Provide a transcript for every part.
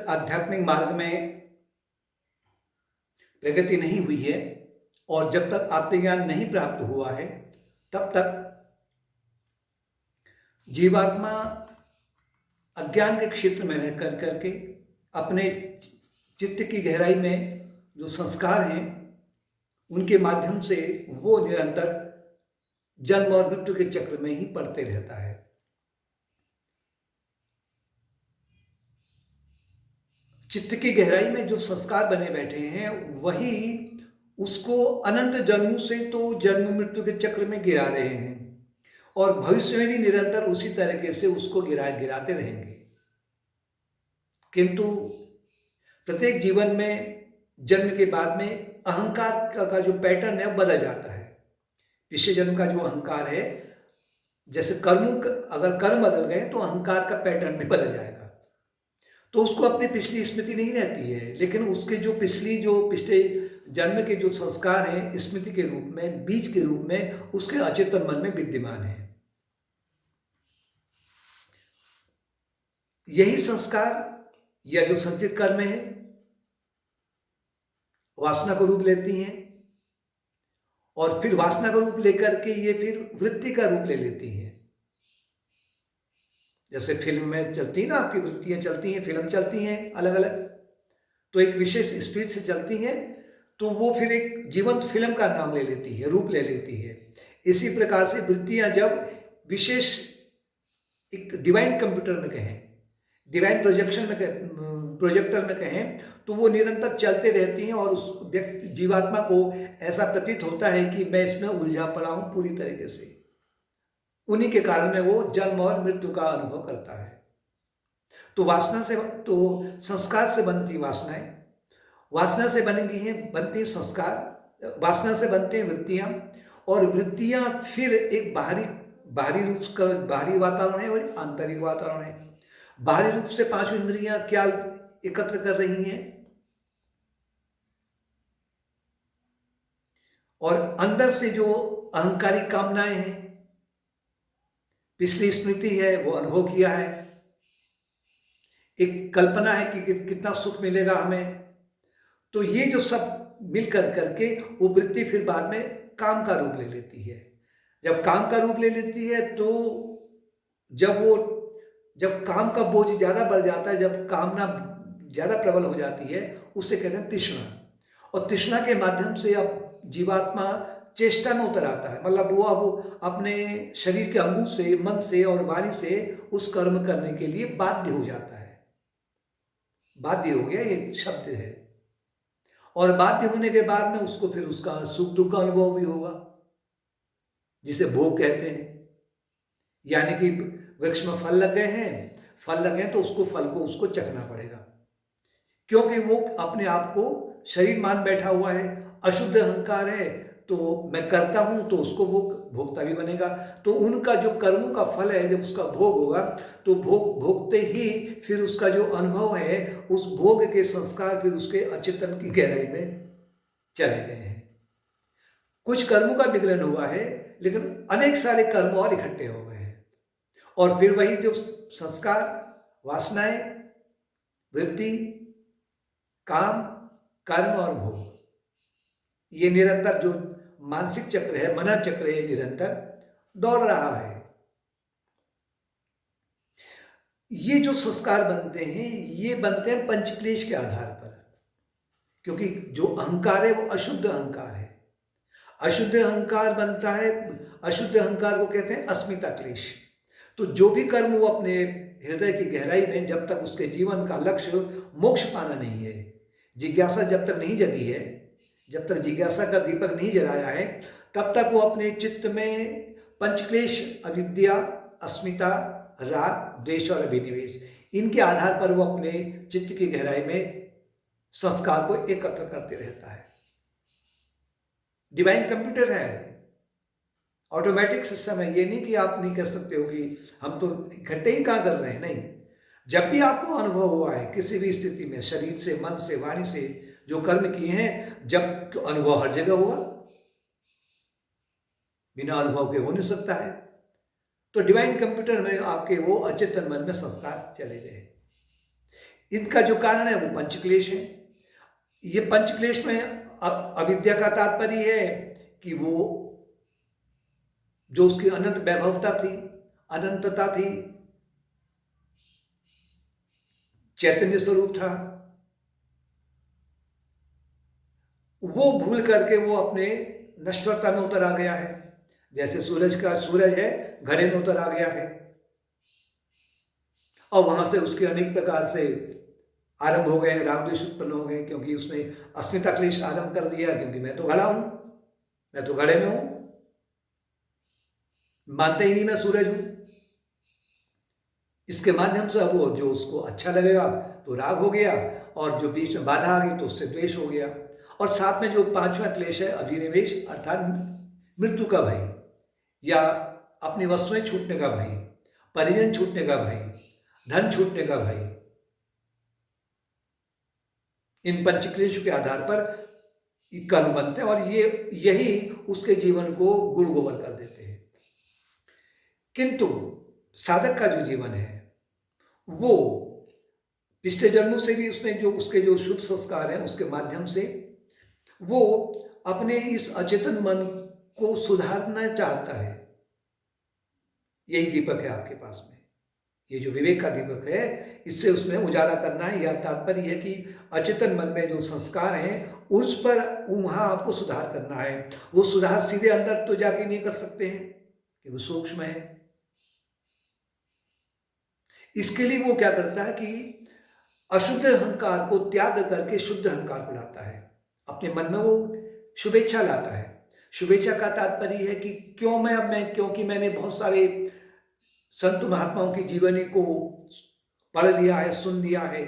आध्यात्मिक मार्ग में प्रगति नहीं हुई है और जब तक आत्मज्ञान नहीं प्राप्त हुआ है तब तक जीवात्मा अज्ञान के क्षेत्र में रह कर करके अपने चित्त की गहराई में जो संस्कार हैं उनके माध्यम से वो निरंतर जन्म और मृत्यु के चक्र में ही पड़ते रहता है। चित्त की गहराई में जो संस्कार बने बैठे हैं वही उसको अनंत जन्मों से तो जन्म मृत्यु के चक्र में गिरा रहे हैं और भविष्य में भी निरंतर उसी तरीके से उसको गिराते रहेंगे। किंतु प्रत्येक जीवन में जन्म के बाद में अहंकार का जो पैटर्न है बदल जाता है। पिछले जन्म का जो अहंकार है, जैसे अगर कर्म बदल गए तो अहंकार का पैटर्न भी बदल जाएगा। तो उसको अपनी पिछली स्मृति नहीं रहती है, लेकिन उसके जो पिछले जन्म के जो संस्कार हैं स्मृति के रूप में, बीज के रूप में उसके अचेतन मन में विद्यमान है। यही संस्कार या जो संचित कर्म है वासना को रूप लेती हैं और फिर वासना का रूप लेकर के ये फिर वृत्ति का रूप ले लेती हैं। जैसे फिल्म में चलती है ना, आपकी वृत्तियां चलती हैं, फिल्म चलती हैं अलग अलग, तो एक विशेष स्पीड से चलती हैं तो वो फिर एक जीवंत फिल्म का नाम ले लेती है, रूप ले लेती है। इसी प्रकार से वृत्तियां जब विशेष एक डिवाइन कंप्यूटर में कहें, डिवाइन प्रोजेक्टर में कहें, तो वो निरंतर चलते रहती हैं और उस व्यक्ति जीवात्मा को ऐसा प्रतीत होता है कि मैं इसमें उलझा पड़ा हूं पूरी तरीके से। उन्हीं के कारण में वो जन्म और मृत्यु का अनुभव करता है। तो संस्कार से बनती वासनाएं, वासना से बनती संस्कार, वासना से बनते हैं वृत्तियां और वृत्तियां फिर एक बाहरी वातावरण है और आंतरिक वातावरण है। बाहरी रूप से पांच इंद्रियां क्या एकत्र कर रही हैं और अंदर से जो अहंकारी कामनाएं हैं, पिछली स्मृति है, वो अनुभव किया है, एक कल्पना है कि कितना सुख मिलेगा हमें, तो ये जो सब मिलकर करके वो वृत्ति फिर बाद में काम का रूप ले लेती है। जब काम का रूप ले लेती है तो जब काम का बोझ ज्यादा बढ़ जाता है, जब कामना ज्यादा प्रबल हो जाती है, उससे कहते हैं तृष्णा। और तृष्णा के माध्यम से अब जीवात्मा चेष्टा में उतर आता है, मतलब वो अब अपने शरीर के अंगों से, मन से और वाणी से उस कर्म करने के लिए बाध्य हो जाता है। बाध्य हो गया ये शब्द है। और बाध्य होने के बाद में उसको फिर उसका सुख दुख का अनुभव भी होगा, जिसे भोग कहते हैं। यानी कि वृक्ष में फल लग गए हैं तो उसको फल को उसको चखना पड़ेगा, क्योंकि वो अपने आप को शरीर मान बैठा हुआ है, अशुद्ध अहंकार है, तो मैं करता हूं तो उसको भोगता भी बनेगा। तो उनका जो कर्मों का फल है, जब उसका भोग होगा तो भोगते ही फिर उसका जो अनुभव है, उस भोग के संस्कार फिर उसके अचेतन की गहराई में चले गए हैं। कुछ कर्मों का विकलन हुआ है, लेकिन अनेक सारे कर्म और इकट्ठे हो गए हैं और फिर वही जो संस्कार, वासनाएं, वृत्ति, काम, कर्म और भोग, ये निरंतर जो मानसिक चक्र है, मना चक्र है, निरंतर दौड़ रहा है। ये जो संस्कार बनते हैं, ये बनते हैं पंचक्लेश के आधार पर, क्योंकि जो अहंकार है वो अशुद्ध अहंकार है। अशुद्ध अहंकार बनता है, अशुद्ध अहंकार को कहते हैं अस्मिता क्लेश। तो जो भी कर्म वो अपने हृदय की गहराई में, जब तक उसके जीवन का लक्ष्य मोक्ष पाना नहीं है, जिज्ञासा जब तक नहीं जगी है, जब तक जिज्ञासा का दीपक नहीं जलाया है, तब तक वो अपने चित्त में पंचक्लेश, अविद्या, अस्मिता, राग, द्वेष और अभिनिवेश, इनके आधार पर वो अपने चित्त की गहराई में संस्कार को एकत्र करते रहता है। डिवाइन कंप्यूटर है, ऑटोमेटिक सिस्टम है। ये नहीं कि आप नहीं कह सकते हो कि हम तो इकट्ठे ही कहाँ कर रहे हैं, नहीं। जब भी आपको अनुभव हुआ है किसी भी स्थिति में, शरीर से, मन से, वाणी से जो कर्म किए हैं, जब अनुभव हर जगह होगा, बिना अनुभव के हो नहीं सकता है। तो डिवाइन कंप्यूटर में आपके वो अचेतन मन में संस्कार चले गए। इनका जो कारण है वो पंचक्लेश है। ये पंचक्लेश में अविद्या का तात्पर्य है कि वो जो उसकी अनंत वैभवता थी, अनंतता थी, चैतन्य स्वरूप था, वो भूल करके वो अपने नश्वरता में उतर आ गया है। जैसे सूरज है घड़े में उतर आ गया है और वहां से उसके अनेक प्रकार से आरंभ हो गए, राग द्वेष उत्पन्न हो गए, क्योंकि उसने अस्मिता क्लेश आरंभ कर दिया, क्योंकि मैं तो घड़ा हूं, मैं तो घड़े में हूं, मानते ही नहीं मैं सूरज हूं। इसके माध्यम से वो जो उसको अच्छा लगेगा तो राग हो गया, और जो बीच में बाधा आ गई तो उससे द्वेष हो गया। और साथ में जो पांचवा क्लेश है अभिनिवेश, अर्थात मृत्यु का भय, या अपनी वस्तुएं छूटने का भय, परिजन छूटने का भय, धन छूटने का भय। इन पंचक्लेश के आधार पर कर्म बनते हैं और यही उसके जीवन को गुड़ गोबर कर देते हैं। किंतु साधक का जो जीवन है वो पिछले जन्मों से भी उसने जो उसके जो शुभ संस्कार हैं उसके माध्यम से वो अपने इस अचेतन मन को सुधारना चाहता है। यही दीपक है आपके पास में, ये जो विवेक का दीपक है, इससे उसमें उजाला करना है। यह तात्पर्य है कि अचेतन मन में जो संस्कार हैं उस पर वहां आपको सुधार करना है। वो सुधार सीधे अंदर तो जाके नहीं कर सकते हैं कि वो सूक्ष्म है। इसके लिए वो क्या करता है कि अशुद्ध अहंकार को त्याग करके शुद्ध अहंकार को लाता है। अपने मन में वो शुभेच्छा लाता है। शुभेच्छा का तात्पर्य है कि क्योंकि मैंने बहुत सारे संत महात्माओं की जीवनी को पढ़ लिया है, सुन लिया है,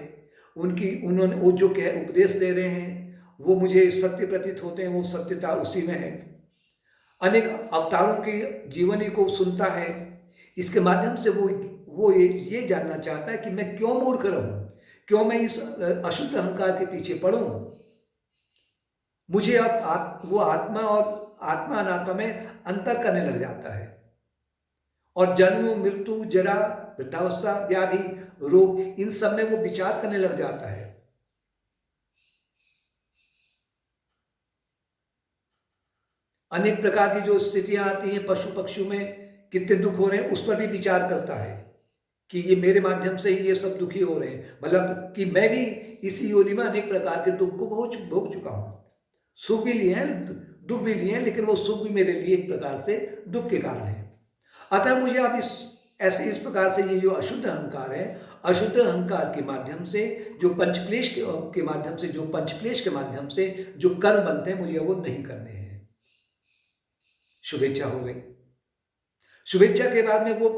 उन्होंने वो जो उपदेश दे रहे हैं वो मुझे सत्य प्रतीत होते हैं, वो सत्यता उसी में है। अनेक अवतारों की जीवनी को सुनता है, इसके माध्यम से वो ये जानना चाहता है कि मैं क्यों मूर्ख रहूं, क्यों मैं इस अशुद्ध अहंकार के पीछे पड़ूं। मुझे अब वो आत्मा और आत्मा अनात्मा में अंतर करने लग जाता है और जन्म, मृत्यु, जरा, वृद्धावस्था, व्याधि, रोग, इन सब में वो विचार करने लग जाता है। अनेक प्रकार की जो स्थितियां आती हैं, पशु पक्षियों में कितने दुख हो रहे हैं उस पर भी विचार करता है कि ये मेरे माध्यम से ही ये सब दुखी हो रहे हैं, मतलब कि मैं भी इसी योनि में अनेक प्रकार के दुख को भोग चुका हूं। सुख भी लिए हैं, दुख भी लिए हैं, लेकिन वो सुख भी मेरे लिए एक प्रकार से दुख के कारण है। अतः मुझे अब इस प्रकार से ये जो अशुद्ध अहंकार है, अशुद्ध अहंकार के माध्यम से जो पंचक्लेश के माध्यम से जो कर्म बनते हैं, मुझे वो नहीं करने हैं। शुभेच्छा हो गई। शुभेच्छा के बाद में वो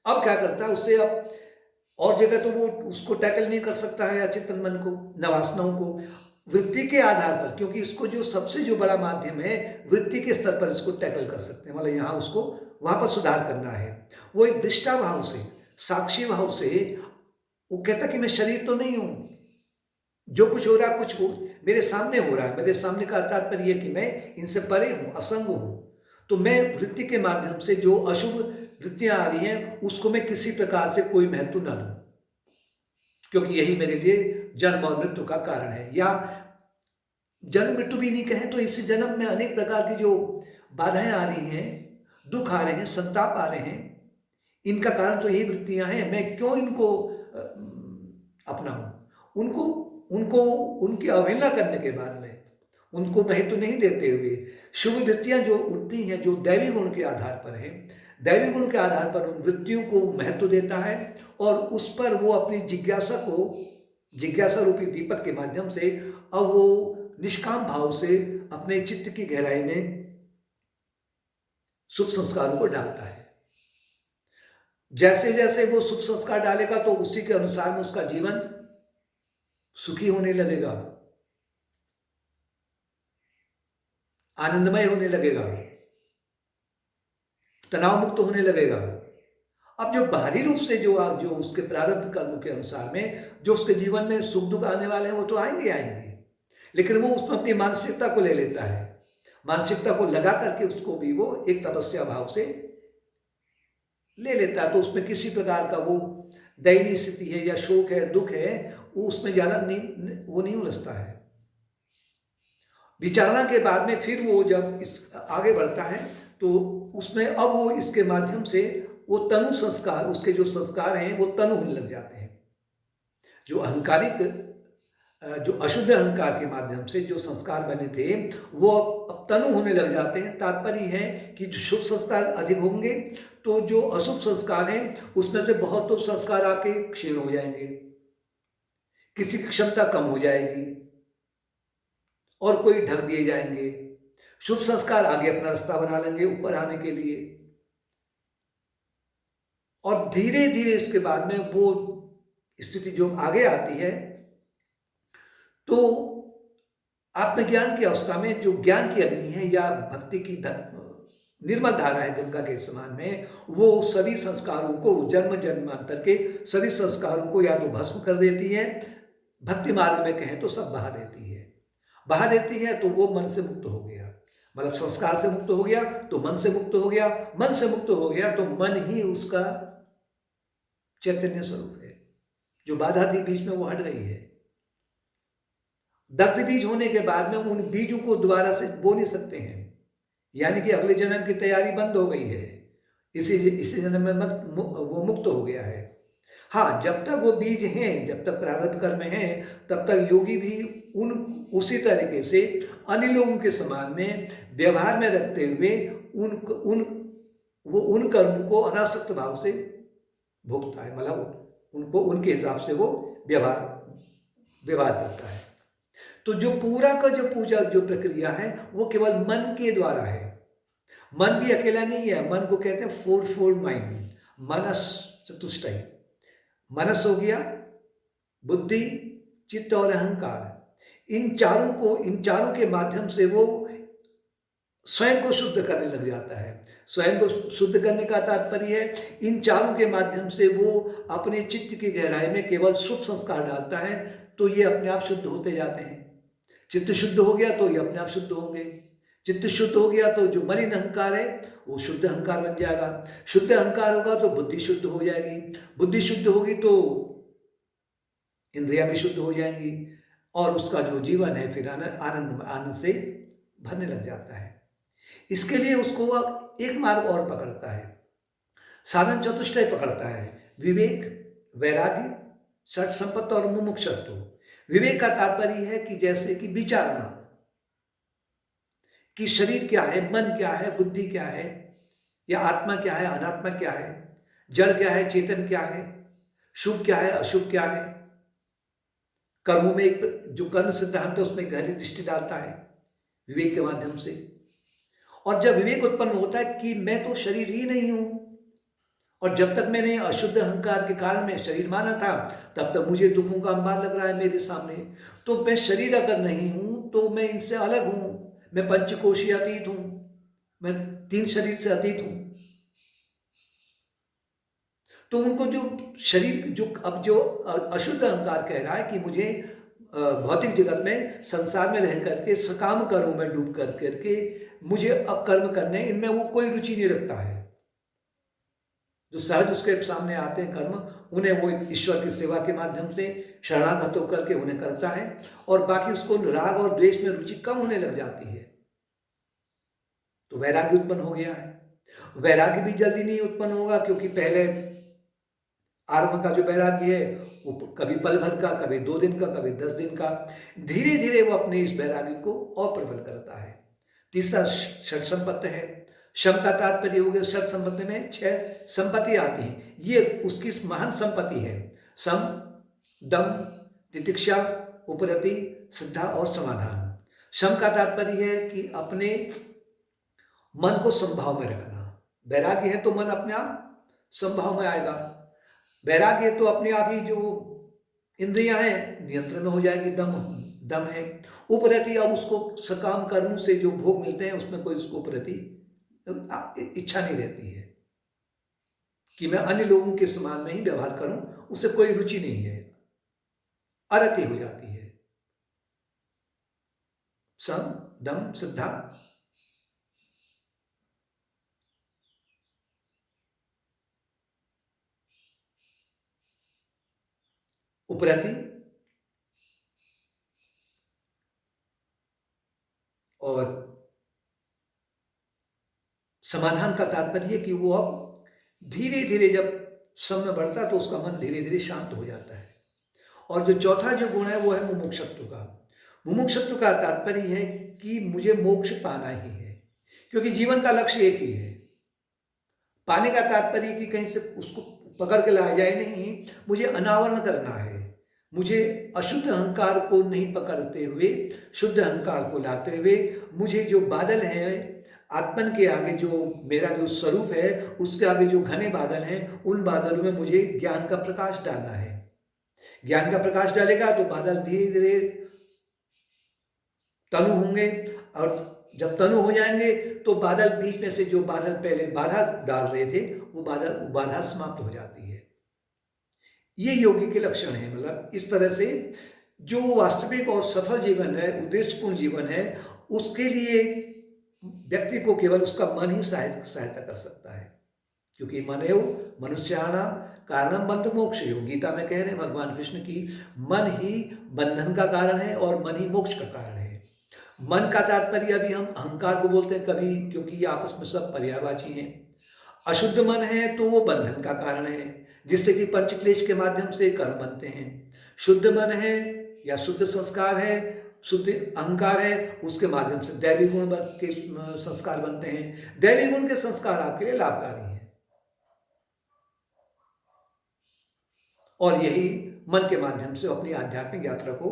अब क्या करता है, उससे अब और जगह तो वो उसको टैकल नहीं कर सकता है अचेतन मन को, न वासनाओं को। वृत्ति के आधार पर, क्योंकि इसको जो सबसे जो बड़ा माध्यम है वृत्ति के स्तर पर इसको टैकल कर सकते हैं, मतलब यहाँ उसको वहां पर सुधार करना है। वो एक दृष्टा भाव से, साक्षी भाव से वो कहता कि मैं शरीर तो नहीं हूं, जो कुछ हो रहा है कुछ मेरे सामने हो रहा है। मेरे सामने का तात्पर्य कि मैं इनसे परे हूं, असंग हूं। तो मैं वृत्ति के माध्यम से जो अशुभ वृत्तियां आ रही हैं उसको मैं किसी प्रकार से कोई महत्व न दूं, क्योंकि यही मेरे लिए जन्म और मृत्यु का कारण है। या जन्म मृत्यु भी नहीं कहें तो इस जन्म में अनेक प्रकार की जो बाधाएं आ रही हैं, दुख आ रहे हैं, संताप आ रहे हैं, इनका कारण तो यही वृत्तियां हैं। मैं क्यों इनको अपनाऊं? उनको उनकी अवहेलना करने के बाद में उनको महत्व नहीं देते हुए शुभ वृत्तियां जो उठती हैं, जो दैवी गुण के आधार पर है, दैवी गुण के आधार पर उन वृत्तियों को महत्व देता है और उस पर वो अपनी जिज्ञासा रूपी दीपक के माध्यम से अब वो निष्काम भाव से अपने चित्त की गहराई में शुभ संस्कारों को डालता है। जैसे जैसे वो शुभ संस्कार डालेगा तो उसी के अनुसार में उसका जीवन सुखी होने लगेगा, आनंदमय होने लगेगा, तनाव मुक्त होने लगेगा। अब जो बाहरी रूप से जो उसके प्रारब्ध कर्म के अनुसार में जो उसके जीवन में सुख दुख आने वाले हैं वो तो आएंगे, लेकिन वो उसमें अपनी मानसिकता को ले लेता है। मानसिकता को लगा करके उसको भी वो एक तपस्या भाव से ले लेता है, तो उसमें किसी प्रकार का वो दैनीय स्थिति है या शोक है, दुख है, वो उसमें ज़्यादा वो नहीं उलझता है। विचारणा के बाद में फिर वो जब इस आगे बढ़ता है तो उसमें अब वो इसके माध्यम से वो तनु संस्कार, उसके जो संस्कार हैं वो तनु होने लग जाते हैं। जो अहंकारिक जो अशुद्ध अहंकार के माध्यम से जो संस्कार बने थे वो अब तनु होने लग जाते हैं। तात्पर्य है कि जो शुभ संस्कार अधिक होंगे तो जो अशुभ संस्कार हैं उसमें से बहुत तो संस्कार आपके क्षीण हो जाएंगे, किसी की क्षमता कम हो जाएगी और कोई ढक दिए जाएंगे। शुभ संस्कार आगे अपना रास्ता बना लेंगे ऊपर आने के लिए, और धीरे धीरे इसके बाद में वो स्थिति जो आगे आती है तो आत्मज्ञान की अवस्था में जो ज्ञान की अग्नि है या भक्ति की निर्मल धारा है गंगा के समान में, वो सभी संस्कारों को, जन्म जन्मांतर के सभी संस्कारों को या तो भस्म कर देती है, भक्ति मार्ग में कहें तो सब बहा देती है। बहा देती है तो वो मन से मुक्त हो गया, मतलब संस्कार से मुक्त हो गया तो मन से मुक्त हो गया, मन से मुक्त हो गया तो मन ही उसका चैतन्य स्वरूप है। जो बाधा थी बीच में वो हट गई है। दग्ध बीज होने के बाद में उन बीजों को दोबारा से बो नहीं सकते हैं, यानी कि अगले जन्म की तैयारी बंद हो गई है। इसी जन्म में वो मुक्त हो गया है। हाँ, जब तक वो बीज हैं, जब तक प्रारब्ध कर्म हैं, तब तक योगी भी उसी तरीके से अन्य लोगों के समान में व्यवहार में रखते हुए उन कर्म को अनासक्त भाव से भोगता है, मतलब उनको उनके हिसाब से वो व्यवहार करता है। तो जो पूरा का जो पूजा जो प्रक्रिया है वो केवल मन के द्वारा है। मन भी अकेला नहीं है, मन को कहते हैं फोरफोल्ड माइंड, मनस चतुष्टय। मनस हो गया, बुद्धि, चित्त और अहंकार। इन चारों के माध्यम से वो स्वयं को शुद्ध करने लग जाता है। स्वयं को शुद्ध करने का तात्पर्य है इन चारों के माध्यम से वो अपने चित्त की गहराई में केवल शुभ संस्कार डालता है तो ये अपने आप शुद्ध होते जाते हैं। चित्त शुद्ध हो गया तो ये अपने आप शुद्ध होंगे। चित्त शुद्ध हो गया तो जो मलिन अहंकार है वो शुद्ध अहंकार बन जाएगा। शुद्ध अहंकार होगा तो बुद्धि शुद्ध हो जाएगी। बुद्धि शुद्ध होगी तो इंद्रियां भी शुद्ध हो जाएंगी और उसका जो जीवन है फिर आनंद से भरने लग जाता है। इसके लिए उसको एक मार्ग और पकड़ता है, साधन चतुष्टय पकड़ता है। विवेक, वैराग्य, षट संपत्ति और मुमुक्षुत्व। विवेक का तात्पर्य है कि जैसे कि विचारना कि शरीर क्या है, मन क्या है, बुद्धि क्या है, या आत्मा क्या है, अनात्मा क्या है, जड़ क्या है, चेतन क्या है, शुभ क्या है, अशुभ क्या है। कर्मों में एक जो कर्म सिद्धांत है उसमें गहरी दृष्टि डालता है विवेक के माध्यम से। और जब विवेक उत्पन्न होता है कि मैं तो शरीर ही नहीं हूं, और जब तक मैंने अशुद्ध अहंकार के काल में शरीर माना था तब तक मुझे दुखों का अंबार लग रहा है मेरे सामने। तो मैं शरीर अगर नहीं हूं तो मैं इनसे अलग हूं, मैं पंचकोशीय अतीत हूं, मैं 3 शरीर से अतीत हूं। तो उनको जो शरीर जो अब जो अशुद्ध अहंकार कह रहा है कि मुझे भौतिक जगत में संसार में रह करके सकाम कर्मों में डूब करके मुझे अब कर्म करने, इनमें वो कोई रुचि नहीं रखता है। जो सहज उसके सामने आते हैं कर्म, उन्हें वो ईश्वर की सेवा के माध्यम से शरणागत होकर के उन्हें करता है, और बाकी उसको राग और द्वेष में रुचि कम होने लग जाती है। तो वैराग्य उत्पन्न हो गया है। वैराग्य भी जल्दी नहीं उत्पन्न होगा, क्योंकि पहले आरंभ का जो वैराग्य है वो कभी पल भर का, कभी 2 दिन का, कभी 10 दिन का। धीरे धीरे वो अपने इस वैराग्य को और प्रबल करता है। तीसरा षट संपत्ति है। शम का तात्पर्य हो गया, षट संपत्ति में 6 संपत्ति आती हैं, ये उसकी महान संपत्ति है। सम, दम, तितिक्षा, उपरति, श्रद्धा और समाधान। शम का तात्पर्य है कि अपने मन को समभाव में रखना। वैराग्य है तो मन अपने आप समभाव में आएगा। वैराग्य तो अपने आप ही जो इंद्रियां हैं नियंत्रण में हो जाएगी। दम है। उपरति, अब उसको सकाम कर्मों से जो भोग मिलते हैं उसमें कोई उसको प्रति इच्छा नहीं रहती है कि मैं अन्य लोगों के समान में ही व्यवहार करूं, उससे कोई रुचि नहीं है, अरति हो जाती है। सम, दम, श्रद्धा, उपरति, और समाधान का तात्पर्य कि वो अब धीरे धीरे जब समय बढ़ता है तो उसका मन धीरे धीरे शांत हो जाता है। और जो चौथा जो गुण है वो है मुमुक्षुत्व का। मुमुक्षुत्व का तात्पर्य है कि मुझे मोक्ष पाना ही है, क्योंकि जीवन का लक्ष्य एक ही है। पाने का तात्पर्य कि कहीं से उसको पकड़ के लाया जाए नहीं, मुझे अनावरण करना है। मुझे अशुद्ध अहंकार को नहीं पकड़ते हुए शुद्ध अहंकार को लाते हुए मुझे जो बादल हैं आत्मन के आगे, जो मेरा जो स्वरूप है उसके आगे जो घने बादल हैं, उन बादलों में मुझे ज्ञान का प्रकाश डालना है। ज्ञान का प्रकाश डालेगा तो बादल धीरे धीरे तनु होंगे, और जब तनु हो जाएंगे तो बादल, बीच में से जो बादल पहले बाधा डाल रहे थे वो बाधा समाप्त हो जाती है। ये योगी के लक्षण है। मतलब इस तरह से जो वास्तविक और सफल जीवन है, उद्देश्यपूर्ण जीवन है, उसके लिए व्यक्ति को केवल उसका मन ही सहायता कर सकता है, क्योंकि मन एव मनुष्याणाम कारणम बंध मोक्ष। गीता में कह रहे हैं भगवान कृष्ण की मन ही बंधन का कारण है और मन ही मोक्ष का कारण है। मन का तात्पर्य अभी हम अहंकार को बोलते हैं कभी, क्योंकि ये आपस में सब पर्यायवाची हैं। अशुद्ध मन है तो वो बंधन का कारण है, जिससे कि पंचक्लेश के माध्यम से कर्म बनते हैं। शुद्ध मन है या शुद्ध संस्कार है, शुद्ध अहंकार है, उसके माध्यम से दैवी गुण के संस्कार बनते हैं। दैवी गुण के संस्कार आपके लिए लाभकारी हैं, और यही मन के माध्यम से अपनी आध्यात्मिक यात्रा को